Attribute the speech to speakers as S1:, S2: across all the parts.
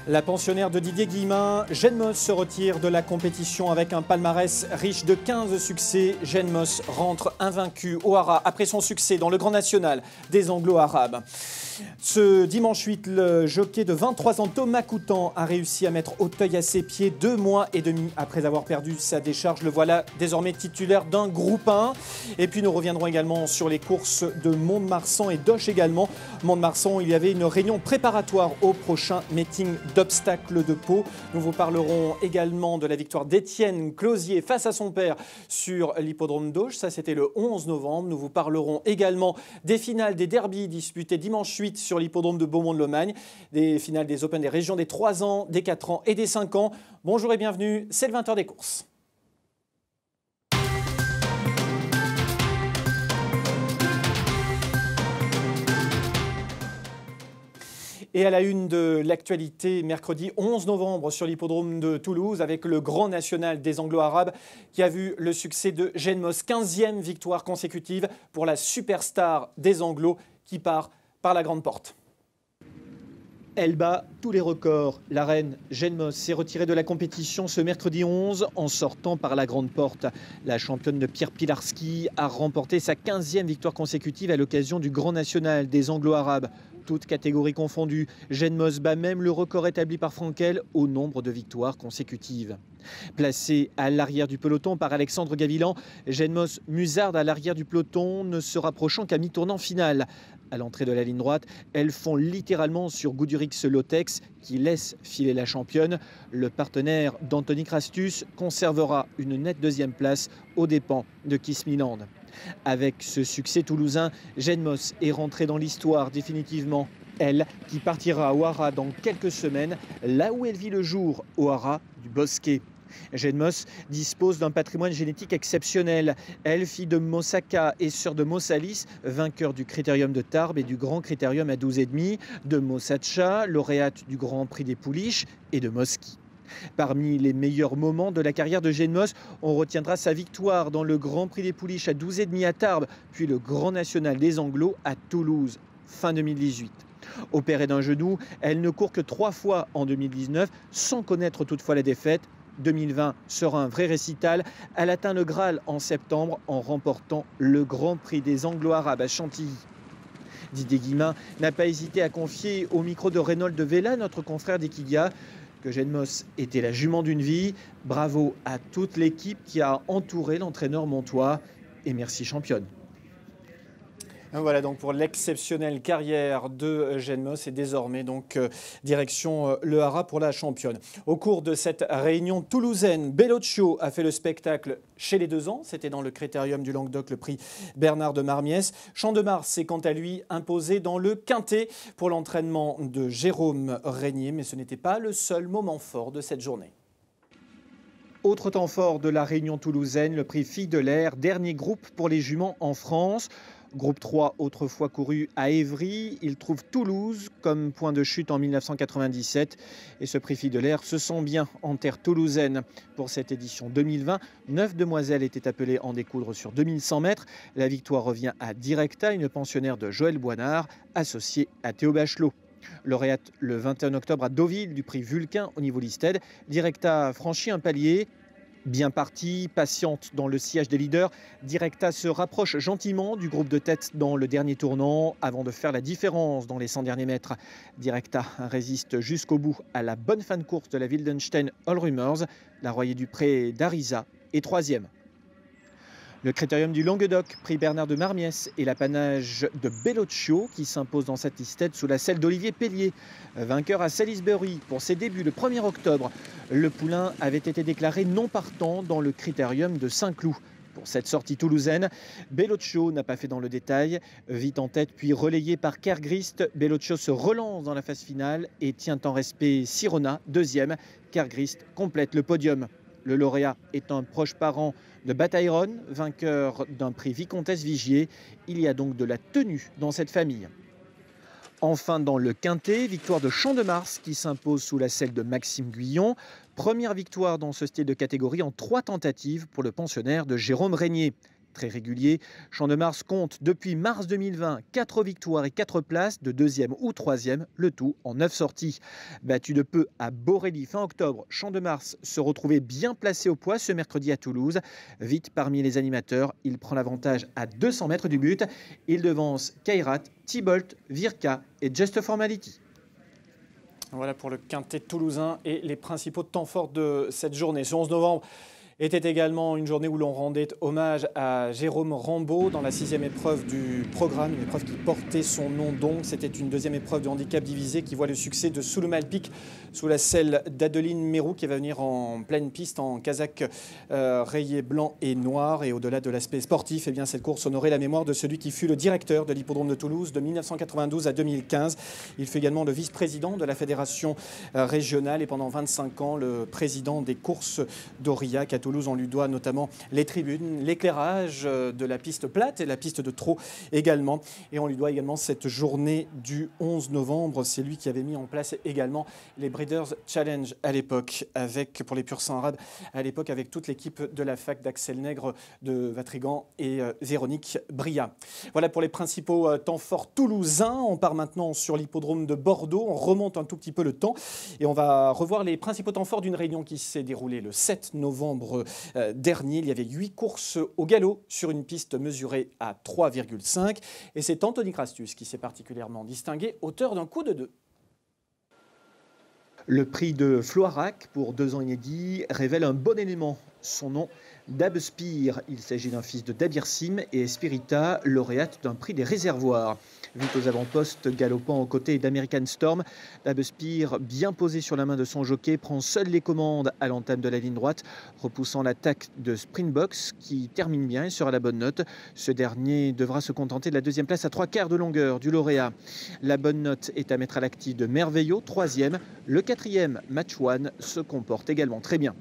S1: La pensionnaire de Didier Guillemin, Jeanne Moos, se retire de la compétition avec un palmarès riche de 15 succès. Jeanne Moos rentre invaincue au Hara après son succès dans le Grand National des Anglo-Arabes. Ce dimanche 8, le jockey de 23 ans Thomas Coutan a réussi à mettre Auteuil à ses pieds 2 mois et demi après avoir perdu sa décharge. Le voilà désormais titulaire d'un groupe 1. Et puis nous reviendrons également sur les courses de Mont-de-Marsan et d'Auch également. Mont-de-Marsan, il y avait une réunion préparatoire au prochain meeting d'obstacles de Pau. Nous vous parlerons également de la victoire d'Étienne Closier face à son père sur l'hippodrome d'Auch. Ça, c'était le 11 novembre. Nous vous parlerons également des finales des derbies disputées dimanche 8 sur l'hippodrome de Beaumont-de-Lomagne, des finales des Open des régions des 3 ans, des 4 ans et des 5 ans. Bonjour et bienvenue, c'est le 20h des courses. Et à la une de l'actualité, mercredi 11 novembre sur l'hippodrome de Toulouse avec le Grand National des Anglo-Arabes qui a vu le succès de Jeanne Moos, 15e victoire consécutive pour la superstar des Anglos qui part par la grande porte. Elle bat tous les records. La reine Jeanne Moos s'est retirée de la compétition ce mercredi 11 en sortant par la grande porte. La championne de Pierre Pilarski a remporté sa 15e victoire consécutive à l'occasion du Grand National des Anglo-Arabes. Toutes catégories confondues, Jeanne Moos bat même le record établi par Frankel au nombre de victoires consécutives. Placée à l'arrière du peloton par Alexandre Gavilan, Jeanne Moos musarde à l'arrière du peloton, ne se rapprochant qu'à mi-tournant final. À l'entrée de la ligne droite, elles font littéralement sur Goudurix Lotex qui laisse filer la championne. Le partenaire d'Anthony Crastus conservera une nette deuxième place aux dépens de Kiss Milan. Avec ce succès toulousain, Jeanne Moos est rentrée dans l'histoire définitivement. Elle qui partira au Hara dans quelques semaines, là où elle vit le jour, au Hara du Bosquet. Jeanne Moos dispose d'un patrimoine génétique exceptionnel. Elle, fille de Mosaka et sœur de Mossalis, vainqueur du Critérium de Tarbes et du Grand Critérium à 12,5, de Mossacha, lauréate du Grand Prix des Pouliches et de Moski. Parmi les meilleurs moments de la carrière de Jeanne Moos, on retiendra sa victoire dans le Grand Prix des Pouliches à 12,5 à Tarbes, puis le Grand National des Anglos à Toulouse, fin 2018. Opérée d'un genou, elle ne court que 3 fois en 2019, sans connaître toutefois la défaite. 2020 sera un vrai récital. Elle atteint le Graal en septembre en remportant le Grand Prix des Anglo-Arabes à Chantilly. Didier Guillemin n'a pas hésité à confier au micro de Reynold de Vela, notre confrère d'Equidia, que Jeanne Moos était la jument d'une vie. Bravo à toute l'équipe qui a entouré l'entraîneur montois et merci championne. Voilà donc pour l'exceptionnelle carrière de Jeanne Moos et désormais donc direction le Hara pour la championne. Au cours de cette réunion toulousaine, Bellocchio a fait le spectacle chez les 2 ans. C'était dans le Critérium du Languedoc, le prix Bernard de Marmiès. Champ de Mars s'est quant à lui imposé dans le Quintet pour l'entraînement de Jérôme Régnier. Mais ce n'était pas le seul moment fort de cette journée. Autre temps fort de la réunion toulousaine, le prix Fille de l'Air, dernier groupe pour les juments en France. Groupe 3, autrefois couru à Évry, il trouve Toulouse comme point de chute en 1997. Et ce prix Fille de l'Air se sent bien en terre toulousaine. Pour cette édition 2020, 9 demoiselles étaient appelées en découdre sur 2100 mètres. La victoire revient à Directa, une pensionnaire de Joël Boinard, associée à Théo Bachelot. Lauréate le 21 octobre à Deauville du prix Vulcain au niveau Listed, Directa franchit un palier. Bien partie, patiente dans le sillage des leaders, Directa se rapproche gentiment du groupe de tête dans le dernier tournant avant de faire la différence dans les 100 derniers mètres. Directa résiste jusqu'au bout à la bonne fin de course de la Wildenstein All Rumors. La Royer du Pré d'Arisa est 3e. Le Critérium du Languedoc, prix Bernard de Marmiès et l'apanage de Bellocchio qui s'impose dans cette listette sous la selle d'Olivier Pellier. Vainqueur à Salisbury pour ses débuts le 1er octobre. Le poulain avait été déclaré non partant dans le Critérium de Saint-Cloud. Pour cette sortie toulousaine, Bellocchio n'a pas fait dans le détail. Vite en tête puis relayé par Kergrist, Bellocchio se relance dans la phase finale et tient en respect Sirona, 2e. Kergrist complète le podium. Le lauréat est un proche parent de Batailleron, vainqueur d'un prix Vicomtesse Vigier. Il y a donc de la tenue dans cette famille. Enfin dans le Quintet, victoire de Champ de Mars qui s'impose sous la selle de Maxime Guyon. Première victoire dans ce style de catégorie en 3 tentatives pour le pensionnaire de Jérôme Régnier.
S2: Très régulier, Champ de Mars compte depuis mars 2020 4 victoires et 4 places de 2e ou 3e, le tout en 9 sorties. Battu de peu à Borély fin octobre, Champ de Mars se retrouvait bien placé au poids ce mercredi à Toulouse. Vite parmi les animateurs, il prend l'avantage à 200 mètres du but. Il devance Kairat, Thibault, Virka et Just Formality.
S1: Voilà pour le quintet toulousain et les principaux temps forts de cette journée. Ce 11 novembre était également une journée où l'on rendait hommage à Jérôme Rambaud dans la 6e épreuve du programme, une épreuve qui portait son nom donc. C'était une 2e épreuve de handicap divisé qui voit le succès de Souloum Alpic sous la selle d'Adeline Mérou qui va venir en pleine piste en casaque rayé blanc et noir. Et au-delà de l'aspect sportif, eh bien, cette course honorait la mémoire de celui qui fut le directeur de l'hippodrome de Toulouse de 1992 à 2015. Il fut également le vice-président de la fédération régionale et pendant 25 ans le président des courses d'Aurillac. À Toulouse, on lui doit notamment les tribunes, l'éclairage de la piste plate et la piste de trot également. Et on lui doit également cette journée du 11 novembre. C'est lui qui avait mis en place également les Breeders' Challenge à l'époque, avec pour les pur sang arabes à l'époque avec toute l'équipe de la fac d'Axel Nègre, de Vatrigan et Véronique Bria. Voilà pour les principaux temps forts toulousains. On part maintenant sur l'hippodrome de Bordeaux. On remonte un tout petit peu le temps et on va revoir les principaux temps forts d'une réunion qui s'est déroulée le 7 novembre dernier. Il y avait 8 courses au galop sur une piste mesurée à 3,5 et c'est Anthony Crastus qui s'est particulièrement distingué, auteur d'un coup de 2.
S2: Le prix de Floirac pour 2 ans inédits révèle un bon élément. Son nom, Dabespire. Il s'agit d'un fils de Dabir Sim et Espirita, lauréate d'un prix des réservoirs. Vite aux avant-postes, galopant aux côtés d'American Storm, Dabespire, bien posé sur la main de son jockey, prend seul les commandes à l'entame de la ligne droite, repoussant l'attaque de Springbox qui termine bien et sera la bonne note. Ce dernier devra se contenter de la 2e place à 3/4 de longueur du lauréat. La bonne note est à mettre à l'actif de Merveillot, 3e. Le 4e, Match One, se comporte également très bien.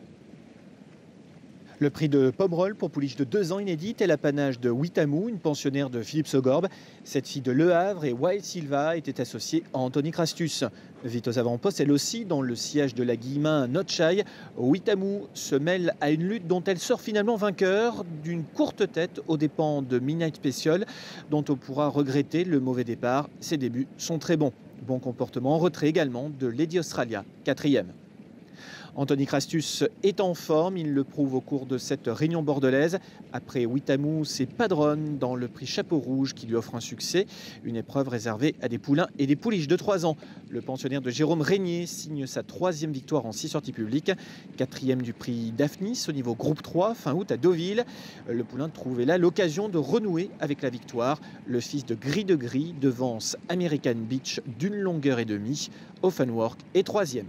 S2: Le prix de Pomerol pour pouliche de 2 ans inédite est l'apanage de Witamou, une pensionnaire de Philippe Sogorbe. Cette fille de Le Havre et Wild Silva était associée à Anthony Crastus. Vite aux avant-postes, elle aussi, dans le sillage de la Guillemin Notchai, Witamou se mêle à une lutte dont elle sort finalement vainqueur d'une courte tête aux dépens de Midnight Special, dont on pourra regretter le mauvais départ. Ses débuts sont très bons. Bon comportement en retrait également de Lady Australia, 4e. Anthony Crastus est en forme, il le prouve au cours de cette réunion bordelaise. Après Witamou, c'est Padron dans le prix Chapeau Rouge qui lui offre un succès. Une épreuve réservée à des poulains et des pouliches de 3 ans. Le pensionnaire de Jérôme Régnier signe sa 3e victoire en 6 sorties publiques. 4e du prix Daphnis au niveau groupe 3, fin août à Deauville. Le poulain trouvait là l'occasion de renouer avec la victoire. Le fils de Gris devance American Beach d'une longueur et demie. Offenwork est 3e.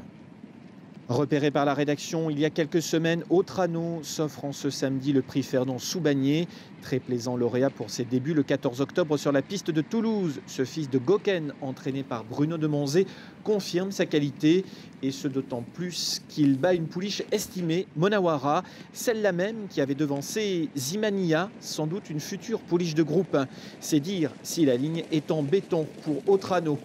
S2: Repéré par la rédaction il y a quelques semaines, Autrano s'offre en ce samedi le prix Fernand Soubagnier. Très plaisant lauréat pour ses débuts le 14 octobre sur la piste de Toulouse. Ce fils de Goken, entraîné par Bruno de Monzé, confirme sa qualité. Et ce d'autant plus qu'il bat une pouliche estimée, Monawara, celle-là même qui avait devancé Zimania, sans doute une future pouliche de groupe. C'est dire si la ligne est en béton pour Autrano.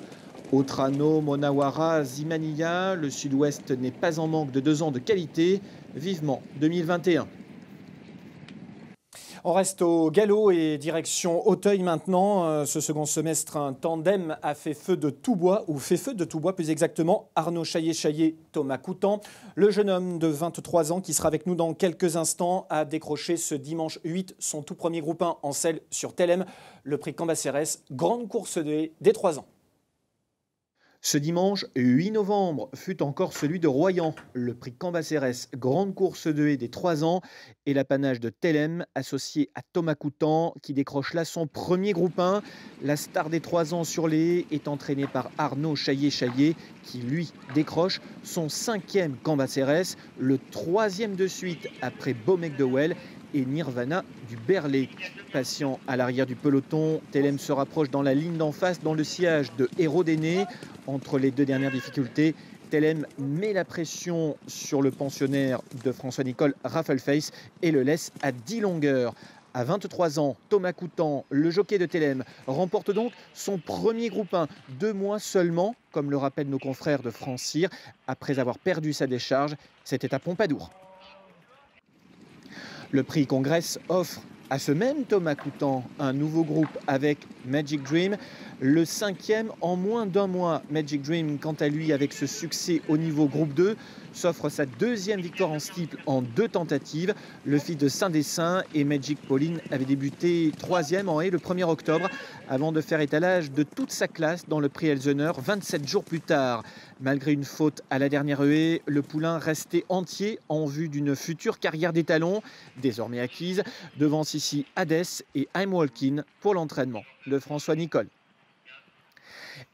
S2: Autrano, Monawara, Zimania, le Sud-Ouest n'est pas en manque de 2 ans de qualité. Vivement 2021.
S1: On reste au galop et direction Auteuil maintenant. Ce second semestre, un tandem a fait feu de tout bois, ou fait feu de tout bois plus exactement. Arnaud Chaillet-Chaillet, Thomas Coutan. Le jeune homme de 23 ans qui sera avec nous dans quelques instants a décroché ce dimanche 8 son tout premier groupe 1 en selle sur Thélème. Le prix Cambacérès, grande course des 3 ans.
S2: Ce dimanche 8 novembre fut encore celui de Royan, le prix Cambacérès, grande course de haies des 3 ans et l'apanage de Thélème associé à Thomas Coutan qui décroche là son premier groupe 1. La star des 3 ans sur les haies est entraînée par Arnaud Chaillet-Chaillet qui lui décroche son 5e Cambacérès, le 3e de suite après Beaumec de Well et Nirvana du Berlay. Patient à l'arrière du peloton, Thélème se rapproche dans la ligne d'en face dans le sillage de Héros d'Aîné. Entre les 2 dernières difficultés, Thélème met la pression sur le pensionnaire de François-Nicole Raffleface et le laisse à 10 longueurs. À 23 ans, Thomas Coutan, le jockey de Thélème, remporte donc son premier groupe 1, 2 mois seulement, comme le rappellent nos confrères de France Cyr, après avoir perdu sa décharge. C'était à Pompadour. Le prix Congrès offre À ce même Thomas Coutan, un nouveau groupe avec Magic Dream, le 5e en moins d'un mois. Magic Dream, quant à lui, avec ce succès au niveau groupe 2, s'offre sa 2e victoire en steeple en 2 tentatives. Le fils de Saint-Dessin et Magic Pauline avait débuté 3e en haie le 1er octobre avant de faire étalage de toute sa classe dans le prix Elsener 27 jours plus tard. Malgré une faute à la dernière haie, le poulain restait entier en vue d'une future carrière d'étalon, désormais acquise, devant ici Hades et I'm Walking pour l'entraînement de François Nicole.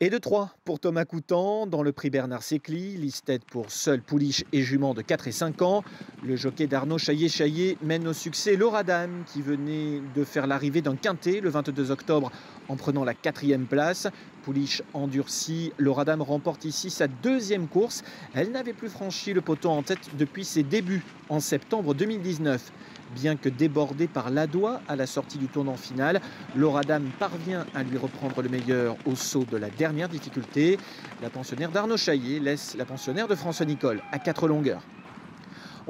S2: Et de 3 pour Thomas Coutan dans le prix Bernard Sécli, listed pour seul pouliche et jument de 4 et 5 ans. Le jockey d'Arnaud Chaillet mène au succès Laura Dame qui venait de faire l'arrivée d'un quintet le 22 octobre en prenant la 4e place. Pouliche endurcie, Laura Dame remporte ici sa 2e course. Elle n'avait plus franchi le poteau en tête depuis ses débuts en septembre 2019. Bien que débordée par Ladois à la sortie du tournant final, Laura Dame parvient à lui reprendre le meilleur au saut de la dernière difficulté. La pensionnaire d'Arnaud Chaillet laisse la pensionnaire de François Nicole à 4 longueurs.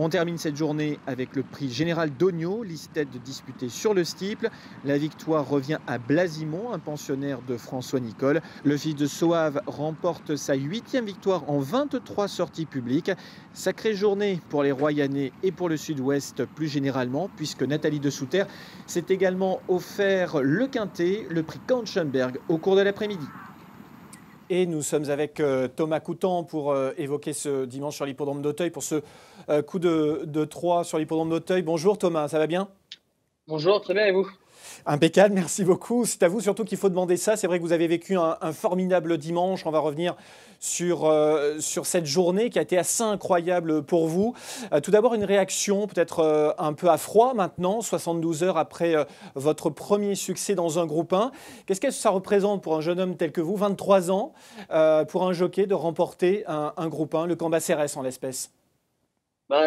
S2: On termine cette journée avec le prix général d'Ogno, listed disputé sur le steeple. La victoire revient à Blasimont, un pensionnaire de François Nicole. Le fils de Soave remporte sa 8e victoire en 23 sorties publiques. Sacrée journée pour les Royanais et pour le Sud-Ouest plus généralement, puisque Nathalie de Souter s'est également offert le quintet, le prix Kaunschenberg au cours de l'après-midi.
S1: Et nous sommes avec Thomas Coutan pour évoquer ce dimanche sur l'hippodrome d'Auteuil, pour ce coup de 3 sur l'hippodrome d'Auteuil. Bonjour Thomas, ça va bien?
S3: Bonjour, très bien, et vous?
S1: Impeccable, merci beaucoup. C'est à vous surtout qu'il faut demander ça. C'est vrai que vous avez vécu un formidable dimanche. On va revenir sur cette journée qui a été assez incroyable pour vous. Tout d'abord, une réaction peut-être un peu à froid maintenant, 72 heures après votre premier succès dans un groupe 1. Qu'est-ce que ça représente pour un jeune homme tel que vous, 23 ans, pour un jockey de remporter un groupe 1, le Cambacérès en l'espèce?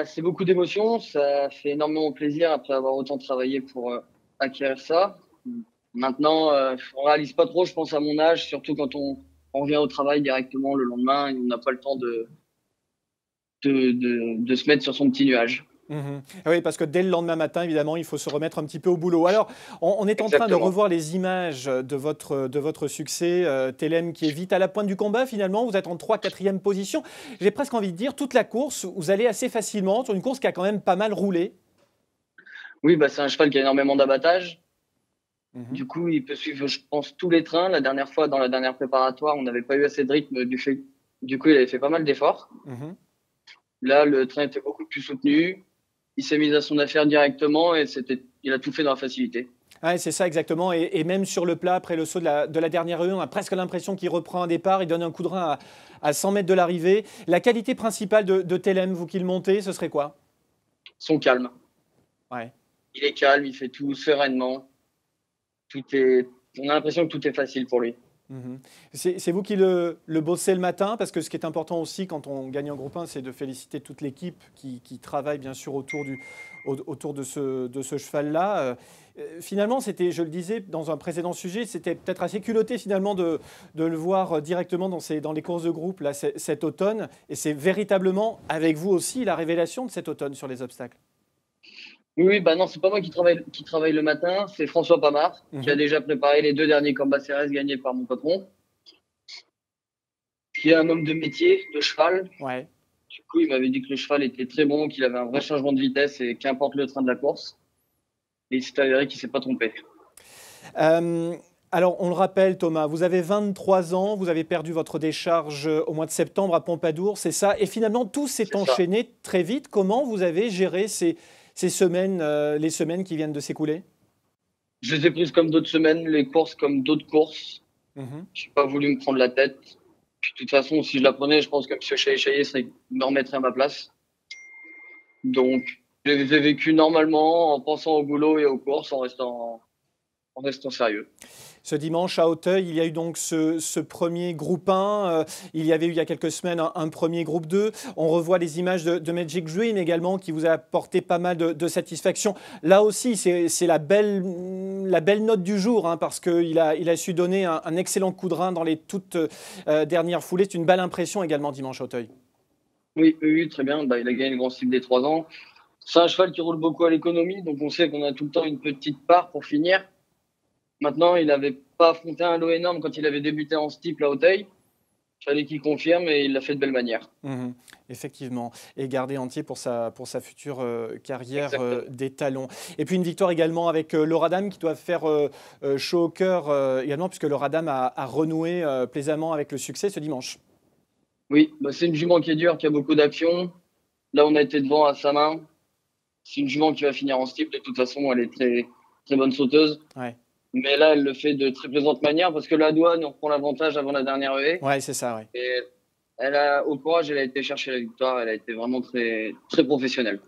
S3: C'est beaucoup d'émotions, ça fait énormément plaisir après avoir autant travaillé pour acquérir ça. Maintenant, on réalise pas trop, je pense, à mon âge, surtout quand on revient au travail directement le lendemain et on n'a pas le temps de se mettre sur son petit nuage.
S1: Oui, parce que dès le lendemain matin, évidemment, il faut se remettre un petit peu au boulot. Alors, on est en train de revoir les images de votre succès. Télème qui est vite à la pointe du combat, finalement. Vous êtes en 3-4e position. J'ai presque envie de dire, toute la course, vous allez assez facilement sur une course qui a quand même pas mal roulé.
S3: Oui, c'est un cheval qui a énormément d'abattage. Du coup, il peut suivre, je pense, tous les trains. La dernière fois, dans la dernière préparatoire, on n'avait pas eu assez de rythme. Du coup, il avait fait pas mal d'efforts. Là, le train était beaucoup plus soutenu. Il s'est mis à son affaire directement et il a tout fait dans la facilité.
S1: Ouais, c'est ça exactement. Et même sur le plat, après le saut de la dernière rue, on a presque l'impression qu'il reprend un départ. Il donne un coup de rein à 100 mètres de l'arrivée. La qualité principale de Télème, vous qui le montez, ce serait quoi?
S3: Son calme.
S1: Ouais.
S3: Il est calme, il fait tout sereinement. On a l'impression que tout est facile pour lui.
S1: C'est vous qui le bossez le matin, parce que ce qui est important aussi quand on gagne en groupe 1, c'est de féliciter toute l'équipe qui travaille bien sûr autour de ce cheval-là. Finalement, c'était, je le disais dans un précédent sujet, c'était peut-être assez culotté finalement de le voir directement dans les courses de groupe là, cet automne. Et c'est véritablement avec vous aussi la révélation de cet automne sur les obstacles.
S3: Oui, non, c'est pas moi qui travaille le matin, c'est François Pamard, qui a déjà préparé les 2 derniers Cambacérès gagnés par mon patron, qui est un homme de métier, de cheval.
S1: Ouais.
S3: Du coup, il m'avait dit que le cheval était très bon, qu'il avait un vrai changement de vitesse et qu'importe le train de la course. Et il s'est avéré qu'il ne s'est pas trompé.
S1: Alors, on le rappelle, Thomas, vous avez 23 ans, vous avez perdu votre décharge au mois de septembre à Pompadour, c'est ça? Et finalement, tout s'est enchaîné très vite. Comment vous avez géré ces semaines, les semaines qui viennent de s'écouler?
S3: Je les ai prises comme d'autres semaines, les courses comme d'autres courses. Je n'ai pas voulu me prendre la tête. Puis, de toute façon, si je la prenais, je pense que M. Chaillet me remettrait à ma place. Donc, je les ai vécues normalement, en pensant au boulot et aux courses, en restant sérieux.
S1: Ce dimanche à Auteuil, il y a eu donc ce premier groupe 1. Il y avait eu il y a quelques semaines un premier groupe 2. On revoit les images de Magic Dream également qui vous a apporté pas mal de satisfaction. Là aussi, c'est la belle note du jour parce qu'il a su donner un excellent coup de rein dans les toutes dernières foulées. C'est une belle impression également dimanche à Auteuil.
S3: Oui, très bien. Il a gagné le grand cycle des 3 ans. C'est un cheval qui roule beaucoup à l'économie, donc on sait qu'on a tout le temps une petite part pour finir. Maintenant, il n'avait pas affronté un lot énorme quand il avait débuté en steeple à Auteuil. Il fallait qu'il confirme et il l'a fait de belle manière.
S1: Effectivement, et garder entier pour sa future carrière des talons. Et puis une victoire également avec l'Oradam qui doit faire chaud au cœur également, puisque l'Oradam a renoué plaisamment avec le succès ce dimanche.
S3: Oui, bah c'est une jument qui est dure, qui a beaucoup d'action. Là, on a été devant à sa main. C'est une jument qui va finir en steeple. De toute façon, elle est très, très bonne sauteuse.
S1: Ouais.
S3: Mais là, elle le fait de très plaisante manière parce que la douane, on reprend l'avantage avant la dernière haie.
S1: Ouais, c'est ça, ouais.
S3: Et au courage, elle a été chercher la victoire. Elle a été vraiment très, très professionnelle.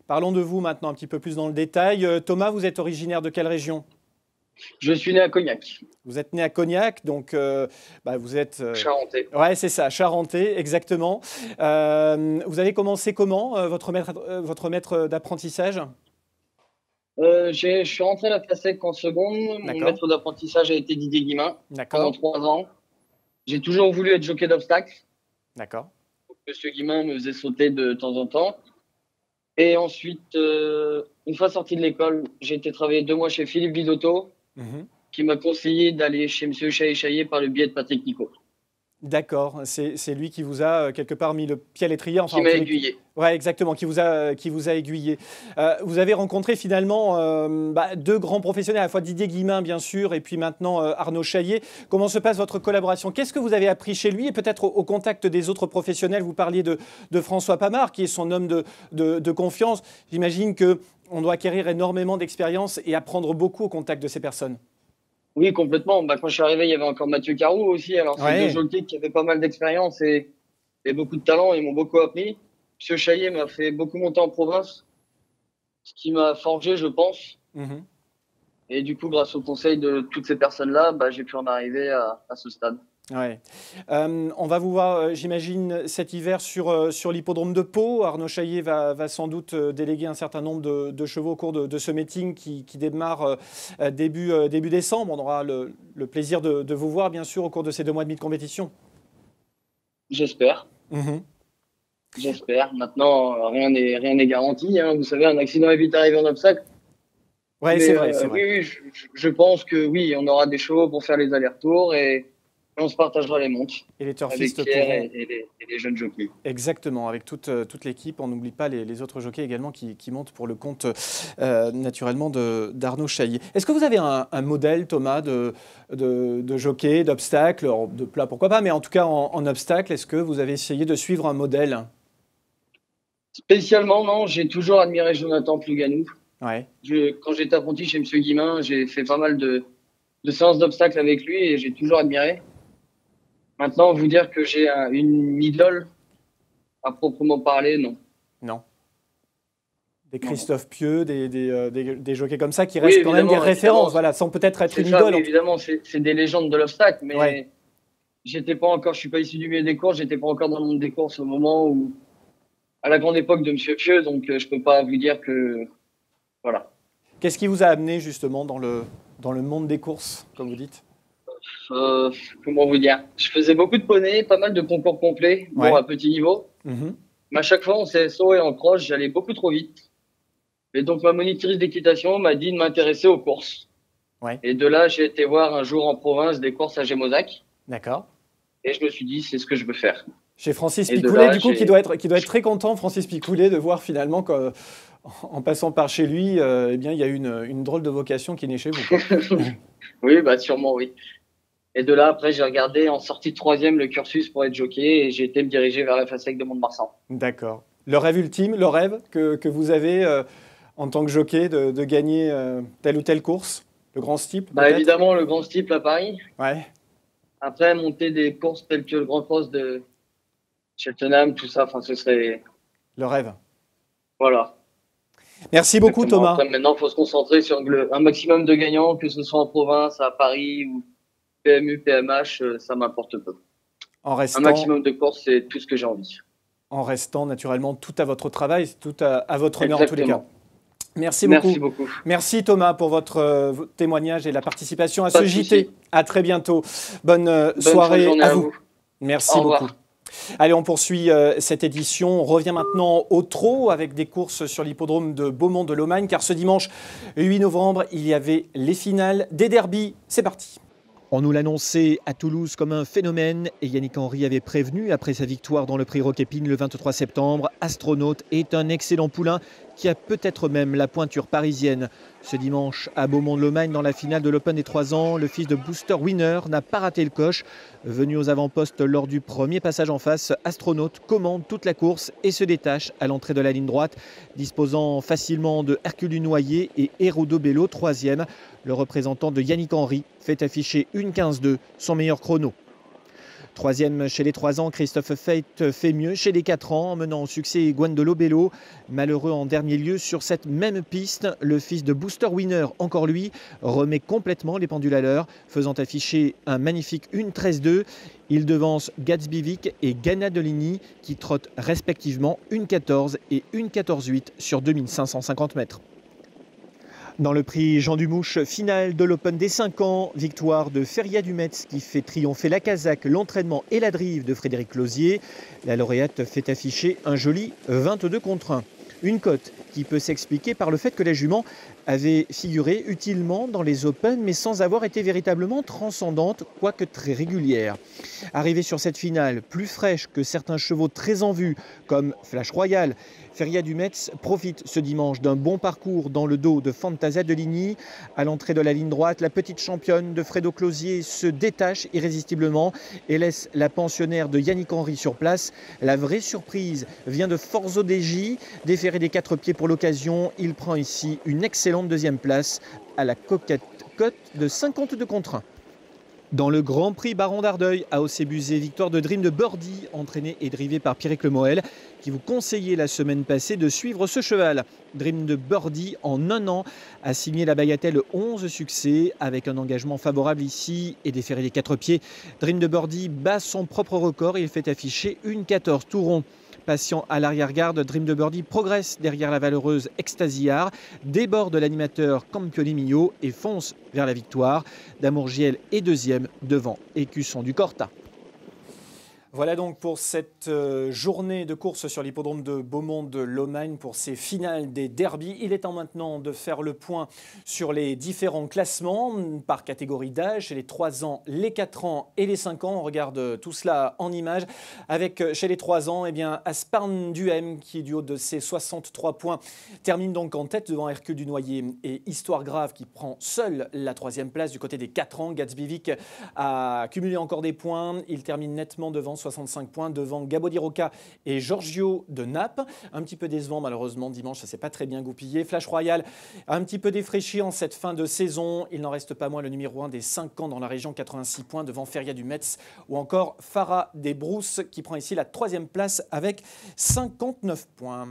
S1: Parlons de vous maintenant un petit peu plus dans le détail. Thomas, vous êtes originaire de quelle région?
S3: Je suis né à Cognac.
S1: Vous êtes né à Cognac, donc vous êtes…
S3: Charentais.
S1: Ouais, c'est ça, Charentais, exactement. Vous avez commencé comment, votre maître d'apprentissage?
S3: Je suis rentré à la FASEC en seconde. Mon maître d'apprentissage a été Didier Guimin pendant 3 ans. J'ai toujours voulu être jockey d'obstacle.
S1: D'accord.
S3: Monsieur Guimin me faisait sauter de temps en temps. Et ensuite, une fois sorti de l'école, j'ai été travailler 2 mois chez Philippe Vidotto, qui m'a conseillé d'aller chez Monsieur Chaillet par le biais de Patrick Nico.
S1: D'accord, c'est lui qui vous a quelque part mis le pied à l'étrier.
S3: Qui m'a aiguillé.
S1: Ouais, exactement, qui vous a aiguillé. Vous avez rencontré finalement 2 grands professionnels, à la fois Didier Guimin bien sûr, et puis maintenant Arnaud Chaillet. Comment se passe votre collaboration? Qu'est-ce que vous avez appris chez lui et peut-être au contact des autres professionnels? Vous parliez de François Pamard, qui est son homme de confiance. J'imagine qu'on doit acquérir énormément d'expérience et apprendre beaucoup au contact de ces personnes.
S3: Oui, complètement. Quand je suis arrivé, il y avait encore Mathieu Carou aussi. Alors, c'est 2 jockeys qui avaient pas mal d'expérience et beaucoup de talent. Ils m'ont beaucoup appris. Monsieur Chaillet m'a fait beaucoup monter en province, ce qui m'a forgé, je pense. Et du coup, grâce au conseil de toutes ces personnes-là, j'ai pu en arriver à ce stade.
S1: Ouais. On va vous voir, j'imagine, cet hiver sur l'hippodrome de Pau. Arnaud Chaillet va sans doute déléguer un certain nombre de chevaux au cours de ce meeting qui démarre début décembre. On aura le plaisir de vous voir, bien sûr, au cours de ces 2 mois et demi de compétition.
S3: J'espère. J'espère. Maintenant, rien n'est garanti. Vous savez, un accident est vite arrivé en obstacle.
S1: Ouais, c'est vrai.
S3: Oui, je pense que oui, on aura des chevaux pour faire les allers-retours et on se partagera les montes.
S1: Et les turfistes
S3: avec Pierre et les jeunes jockeys.
S1: Exactement, avec toute l'équipe. On n'oublie pas les autres jockeys également qui montent pour le compte naturellement d'Arnaud Chaillet. Est-ce que vous avez un modèle, Thomas, de jockey, d'obstacle, de plat pourquoi pas, mais en tout cas en obstacle, est-ce que vous avez essayé de suivre un modèle?
S3: Spécialement, non. J'ai toujours admiré Jonathan Plouganou.
S1: Ouais.
S3: Quand j'étais apprenti chez Monsieur Guimin, j'ai fait pas mal de séances d'obstacles avec lui et j'ai toujours admiré. Maintenant, vous dire que j'ai une idole à proprement parler, non.
S1: Non. Des Christophe Pieux, des jockeys comme ça qui restent quand même des références, voilà, sans peut-être être une idole.
S3: Oui, évidemment, c'est des légendes de l'obstacle, mais j'étais pas encore, je suis pas issu du milieu des courses, j'étais pas encore dans le monde des courses au moment où, à la grande époque de Monsieur Pieux, donc je peux pas vous dire que, voilà.
S1: Qu'est-ce qui vous a amené justement dans le monde des courses, comme vous dites?
S3: Comment vous dire? Je faisais beaucoup de poneys, pas mal de concours complets, à petit niveau. Mais à chaque fois, en CSO et en cross, j'allais beaucoup trop vite. Et donc, ma monitrice d'équitation m'a dit de m'intéresser aux courses. Et de là, j'ai été voir un jour en province des courses à Gémozac.
S1: D'accord.
S3: Et je me suis dit, c'est ce que je veux faire.
S1: Chez Francis Picoulet, du coup, qui doit être très content, Francis Picoulet, de voir finalement qu'en passant par chez lui, il y a une drôle de vocation qui est née chez vous.
S3: Oui, sûrement, oui. Et de là, après, j'ai regardé en sortie de 3e le cursus pour être jockey et j'ai été me diriger vers la FASEC de Mont-de-Marsan. D'accord.
S1: Le rêve ultime, le rêve que vous avez en tant que jockey de gagner telle ou telle course, le grand steeple
S3: évidemment, le grand steeple à Paris.
S1: Ouais.
S3: Après, monter des courses telles que le Grand Cross de Cheltenham, tout ça, ce serait…
S1: Le rêve.
S3: Voilà.
S1: Merci beaucoup, Thomas.
S3: Après, maintenant, il faut se concentrer sur un maximum de gagnants, que ce soit en province, à Paris ou PMU, PMH, ça m'importe peu. Un maximum de courses, c'est tout ce que j'ai envie.
S1: En restant naturellement tout à votre travail, tout à votre honneur en tous les cas. Merci beaucoup. Merci Thomas pour votre témoignage et la participation à ce JT. À très bientôt. Bonne soirée à vous. Merci beaucoup. Allez, on poursuit cette édition. On revient maintenant au trot avec des courses sur l'hippodrome de Beaumont de Lomagne, car ce dimanche 8 novembre, il y avait les finales des derbies. C'est parti.
S2: On nous l'annonçait à Toulouse comme un phénomène et Yannick Henry avait prévenu après sa victoire dans le prix Roquépine le 23 septembre. Astronaute est un excellent poulain qui a peut-être même la pointure parisienne. Ce dimanche à Beaumont-de-Lomagne dans la finale de l'Open des 3 ans, le fils de Booster Winner n'a pas raté le coche. Venu aux avant-postes lors du premier passage en face, Astronaute commande toute la course et se détache à l'entrée de la ligne droite, disposant facilement de Hercule du Noyer et Hérodo Bello, troisième. Le représentant de Yannick Henry fait afficher 1,15,2, son meilleur chrono. Troisième chez les 3 ans, Christophe Fate fait mieux chez les 4 ans en menant au succès Guandolo Bello. Malheureux en dernier lieu sur cette même piste, le fils de Booster Winner, encore lui, remet complètement les pendules à l'heure, faisant afficher un magnifique 1,13,2. Il devance Gatsby Vic et Ghana Deligny qui trottent respectivement 1,14 et 1,14,8 sur 2550 mètres. Dans le prix Jean Dumouche, finale de l'Open des 5 ans, victoire de Feria du Metz qui fait triompher la casaque, l'entraînement et la drive de Frédéric Closier. La lauréate fait afficher un joli 22 contre 1. Une cote qui peut s'expliquer par le fait que la jument avait figuré utilement dans les Open mais sans avoir été véritablement transcendante, quoique très régulière. Arrivée sur cette finale, plus fraîche que certains chevaux très en vue comme Flash Royal, Feria du Metz profite ce dimanche d'un bon parcours dans le dos de Fantasia Deligny. À l'entrée de la ligne droite, la petite championne de Fredo Closier se détache irrésistiblement et laisse la pensionnaire de Yannick Henry sur place. La vraie surprise vient de Forzo DJ, déféré des 4 pieds pour l'occasion. Il prend ici une excellente deuxième place à la coquette cote de 52 contre 1. Dans le Grand Prix Baron d'Ardeuil à Aussébuzet, victoire de Dream de Birdie, entraîné et drivé par Pierrick Lemoel, qui vous conseillait la semaine passée de suivre ce cheval. Dream de Birdie, en un an, a signé la bagatelle 11 succès, avec un engagement favorable ici et déféré des 4 pieds. Dream de Birdie bat son propre record et il fait afficher 1,14 tout rond. Patient à l'arrière-garde, Dream de Birdie progresse derrière la valeureuse Extasiar, déborde l'animateur Campione Mio et fonce vers la victoire. D'Amour Giel est deuxième devant Écusson du Corta.
S1: Voilà donc pour cette journée de course sur l'hippodrome de Beaumont de Lomagne pour ces finales des derbies. Il est temps maintenant de faire le point sur les différents classements par catégorie d'âge, chez les 3 ans, les 4 ans et les 5 ans. On regarde tout cela en images avec chez les 3 ans, Asparn Duhem qui du haut de ses 63 points termine donc en tête devant Hercule du Noyer et Histoire Grave qui prend seul la 3e place. Du côté des 4 ans, Gatsby Vic a cumulé encore des points. Il termine nettement devant 65 points devant Gabo Di Rocca et Giorgio de Naples. Un petit peu décevant malheureusement dimanche, ça ne s'est pas très bien goupillé. Flash Royal un petit peu défraîchi en cette fin de saison. Il n'en reste pas moins le numéro 1 des 5 ans dans la région, 86 points devant Feria du Metz ou encore Farah des Brousses qui prend ici la 3e place avec 59 points.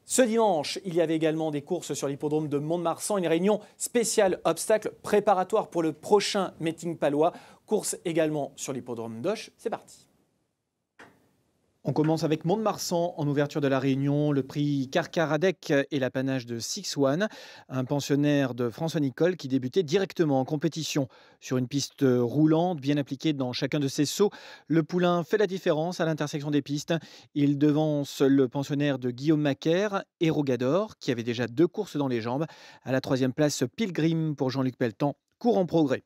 S1: Ce dimanche, il y avait également des courses sur l'hippodrome de Mont-de-Marsan, une réunion spéciale obstacle préparatoire pour le prochain meeting palois. Course également sur l'hippodrome d'Auch. C'est parti.
S2: On commence avec Mont-de-Marsan en ouverture de la réunion. Le prix Carcaradec et l'apanage de Six One, un pensionnaire de François Nicole qui débutait directement en compétition. Sur une piste roulante, bien appliquée dans chacun de ses sauts, le poulain fait la différence à l'intersection des pistes. Il devance le pensionnaire de Guillaume Macaire, Erogador, qui avait déjà 2 courses dans les jambes. À la 3e place, Pilgrim pour Jean-Luc Pelletan, court en progrès.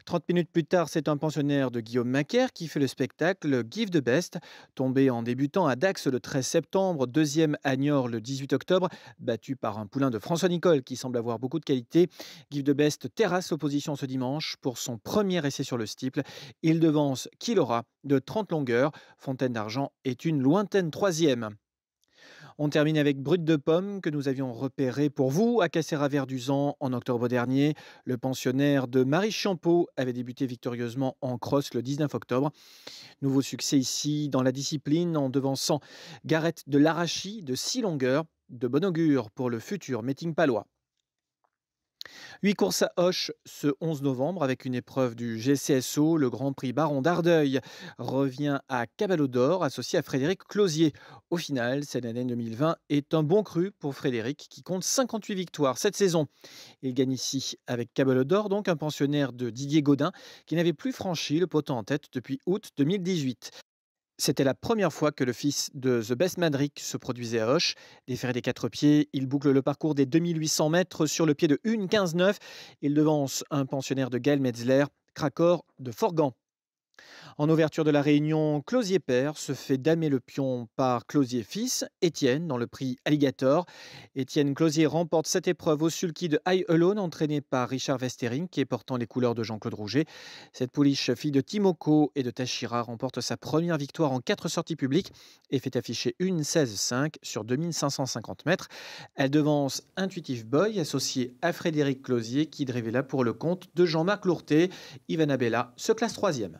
S2: 30 minutes plus tard, c'est un pensionnaire de Guillaume Macaire qui fait le spectacle Give the Best. Tombé en débutant à Dax le 13 septembre, 2e à Niort le 18 octobre, battu par un poulain de François Nicole qui semble avoir beaucoup de qualité. Give the Best terrasse l'opposition ce dimanche pour son premier essai sur le steeple. Il devance Kilora de 30 longueurs. Fontaine d'Argent est une lointaine 3e. On termine avec Brut de Pomme que nous avions repéré pour vous à Cassera-Verduzan en octobre dernier. Le pensionnaire de Marie Champeau avait débuté victorieusement en cross le 19 octobre. Nouveau succès ici dans la discipline en devançant Gareth de l'Arachie de 6 longueurs. De bon augure pour le futur meeting palois. 8 courses à Auch ce 11 novembre avec une épreuve du GCSO. Le Grand Prix Baron d'Ardeuil revient à Caballo d'Or associé à Frédéric Closier. Au final, cette année 2020 est un bon cru pour Frédéric qui compte 58 victoires cette saison. Il gagne ici avec Caballo d'Or, donc un pensionnaire de Didier Gaudin qui n'avait plus franchi le poteau en tête depuis août 2018. C'était la première fois que le fils de The Best Madrick se produisait à Auch. Déféré des 4 pieds, il boucle le parcours des 2800 mètres sur le pied de 1,15,9. Il devance un pensionnaire de Gaël Metzler, Kracor de Forgan. En ouverture de la réunion, Closier père se fait damer le pion par Closier fils, Étienne, dans le prix Alligator. Étienne Closier remporte cette épreuve au sulky de High Alone, entraîné par Richard Westering, qui est portant les couleurs de Jean-Claude Rouget. Cette pouliche, fille de Timoko et de Tashira, remporte sa première victoire en 4 sorties publiques et fait afficher une 16,5 sur 2550 mètres. Elle devance Intuitive Boy, associé à Frédéric Closier, qui drivait là pour le compte de Jean-Marc Lourté. Ivana Bella se classe 3e.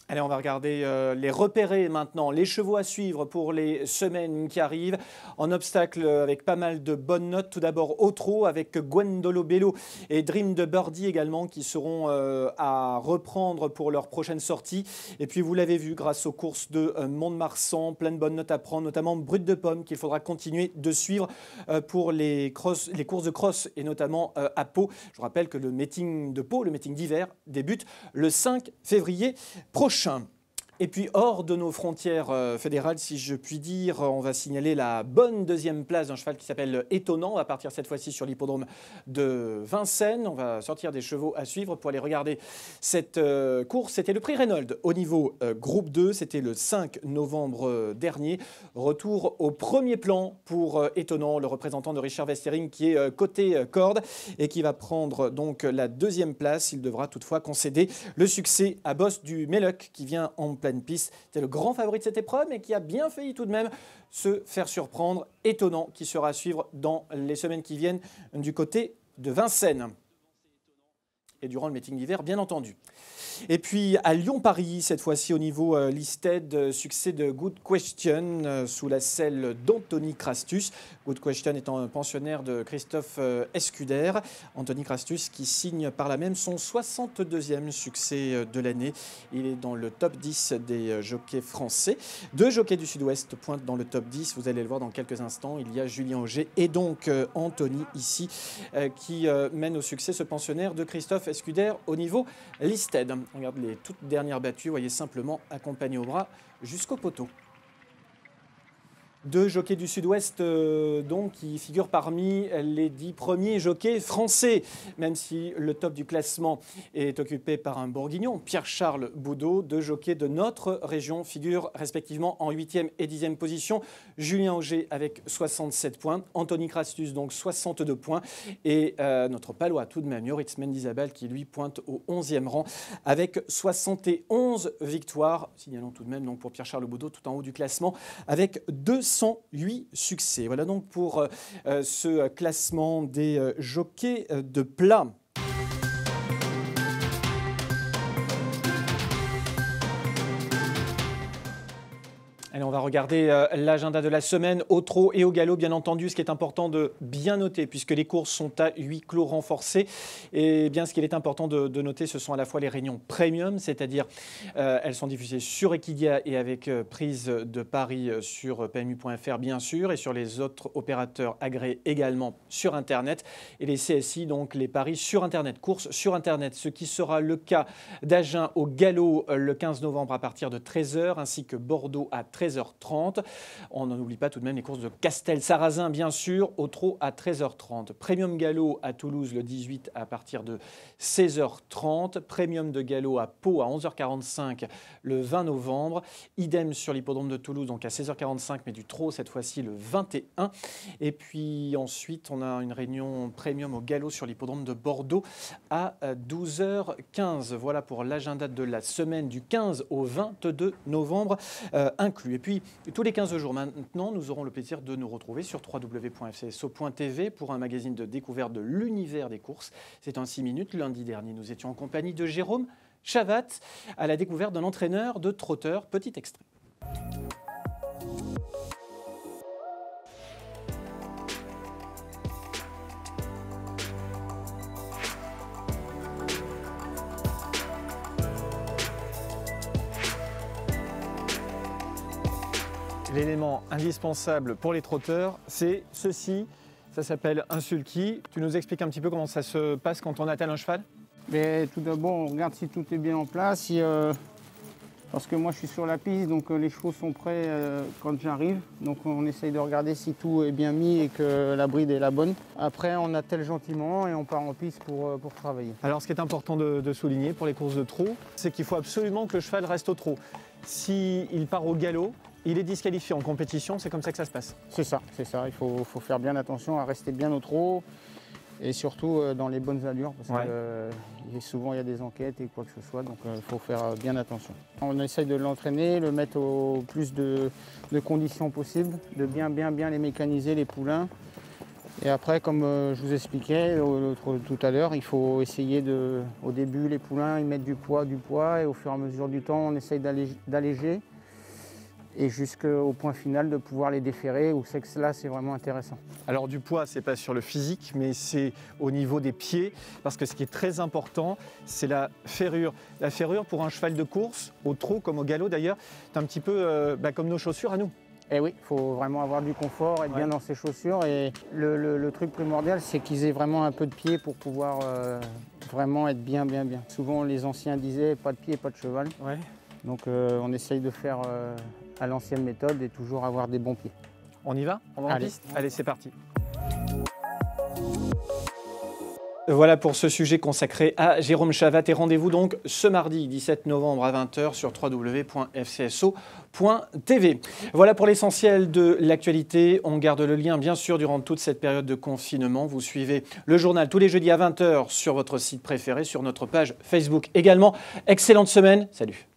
S1: Allez, on va regarder les repérés maintenant, les chevaux à suivre pour les semaines qui arrivent. En obstacle avec pas mal de bonnes notes. Tout d'abord au trot avec Gwendolo Bello et Dream de Birdie également qui seront à reprendre pour leur prochaine sortie. Et puis vous l'avez vu grâce aux courses de Mont-de-Marsan, plein de bonnes notes à prendre, notamment Brut de Pomme qu'il faudra continuer de suivre pour les courses de cross et notamment à Pau. Je vous rappelle que le meeting de Pau, le meeting d'hiver, débute le 5 février prochain. Et puis hors de nos frontières fédérales, si je puis dire, on va signaler la bonne 2e place d'un cheval qui s'appelle Étonnant. On va partir cette fois-ci sur l'hippodrome de Vincennes. On va sortir des chevaux à suivre pour aller regarder cette course. C'était le prix Reynolds au niveau groupe 2. C'était le 5 novembre dernier. Retour au premier plan pour Étonnant, le représentant de Richard Westering qui est côté corde et qui va prendre donc la 2e place. Il devra toutefois concéder le succès à Boss du Méloc qui vient en pleine piste. C'était le grand favori de cette épreuve, mais qui a bien failli tout de même se faire surprendre. Étonnant qui sera à suivre dans les semaines qui viennent du côté de Vincennes. Et durant le meeting d'hiver, bien entendu. Et puis à Lyon-Paris, cette fois-ci au niveau listed, succès de Good Question sous la selle d'Anthony Crastus. Good Question étant un pensionnaire de Christophe Escuder. Anthony Crastus qui signe par là même son 62e succès de l'année. Il est dans le top 10 des jockeys français. 2 jockeys du Sud-Ouest pointent dans le top 10. Vous allez le voir dans quelques instants. Il y a Julien Auger et donc Anthony ici qui mène au succès ce pensionnaire de Christophe Escuder au niveau listed. On regarde les toutes dernières battues, vous voyez simplement accompagné au bras jusqu'au poteau. 2 jockeys du Sud-Ouest donc qui figurent parmi les 10 premiers jockeys français, même si le top du classement est occupé par un Bourguignon, Pierre-Charles Boudot. 2 jockeys de notre région figurent respectivement en 8e et 10e position. Julien Auger avec 67 points, Anthony Crastus donc 62 points et notre palois tout de même, Yoritz Mendizabal qui lui pointe au 11e rang avec 71 victoires. Signalons tout de même donc pour Pierre-Charles Boudot tout en haut du classement avec 208 succès. Voilà donc pour ce classement des jockeys de plat. Allez, on va regarder l'agenda de la semaine au trot et au galop, bien entendu. Ce qui est important de bien noter, puisque les courses sont à huis clos renforcés. Et bien, ce qu'il est important de noter, ce sont à la fois les réunions premium, c'est-à-dire elles sont diffusées sur Equidia et avec prise de paris sur PMU.fr, bien sûr, et sur les autres opérateurs agréés également sur Internet. Et les CSI, donc les paris sur Internet, courses sur Internet, ce qui sera le cas d'Agen au galop le 15 novembre à partir de 13h, ainsi que Bordeaux à 13h30. On n'en oublie pas tout de même les courses de Castel-Sarrazin, bien sûr, au trot à 13h30. Premium Galop à Toulouse le 18 à partir de 16h30. Premium de Galop à Pau à 11h45 le 20 novembre. Idem sur l'hippodrome de Toulouse, donc à 16h45, mais du trot cette fois-ci le 21. Et puis ensuite, on a une réunion Premium au galop sur l'hippodrome de Bordeaux à 12h15. Voilà pour l'agenda de la semaine du 15 au 22 novembre inclus. Et puis, tous les 15 jours maintenant, nous aurons le plaisir de nous retrouver sur www.fcso.tv pour un magazine de découverte de l'univers des courses. C'est en 6 minutes. Lundi dernier, nous étions en compagnie de Jérôme Chavat à la découverte d'un entraîneur de trotteurs. Petit extrait. L'élément indispensable pour les trotteurs, c'est ceci. Ça s'appelle un sulky. Tu nous expliques un petit peu comment ça se passe quand on attelle un cheval?
S4: Mais tout d'abord, on regarde si tout est bien en place, Parce que moi je suis sur la piste, donc les chevaux sont prêts quand j'arrive. Donc on essaye de regarder si tout est bien mis et que la bride est la bonne. Après on attelle gentiment et on part en piste pour travailler.
S1: Alors ce qui est important de souligner pour les courses de trot, c'est qu'il faut absolument que le cheval reste au trot. S'il part au galop, il est disqualifié en compétition, c'est comme ça que ça se passe.
S4: C'est ça. Il faut faire bien attention à rester bien au trot. Et surtout dans les bonnes allures, parce que souvent il y a des enquêtes et quoi que ce soit, donc il faut faire bien attention. On essaye de l'entraîner, le mettre au plus de conditions possibles, de bien les mécaniser, les poulains. Et après, comme je vous expliquais tout à l'heure, il faut essayer au début les poulains, ils mettent du poids, et au fur et à mesure du temps, on essaye d'alléger. Et jusqu'au point final de pouvoir les déferrer, où c'est que là c'est vraiment intéressant.
S1: Alors du poids, c'est pas sur le physique, mais c'est au niveau des pieds, parce que ce qui est très important, c'est la ferrure. La ferrure pour un cheval de course, au trot comme au galop d'ailleurs, c'est un petit peu comme nos chaussures à nous.
S4: Et oui, il faut vraiment avoir du confort, être bien dans ses chaussures. Et le truc primordial, c'est qu'ils aient vraiment un peu de pied pour pouvoir vraiment être bien. Souvent les anciens disaient pas de pied, pas de cheval.
S1: Ouais.
S4: Donc on essaye de faire à l'ancienne méthode et toujours avoir des bons pieds.
S1: On y va? On va en
S4: Allez.
S1: piste? Allez, c'est parti. Voilà pour ce sujet consacré à Jérôme Chavat. Et rendez-vous donc ce mardi 17 novembre à 20h sur www.fcso.tv. Voilà pour l'essentiel de l'actualité. On garde le lien bien sûr durant toute cette période de confinement. Vous suivez le journal tous les jeudis à 20h sur votre site préféré, sur notre page Facebook également. Excellente semaine. Salut.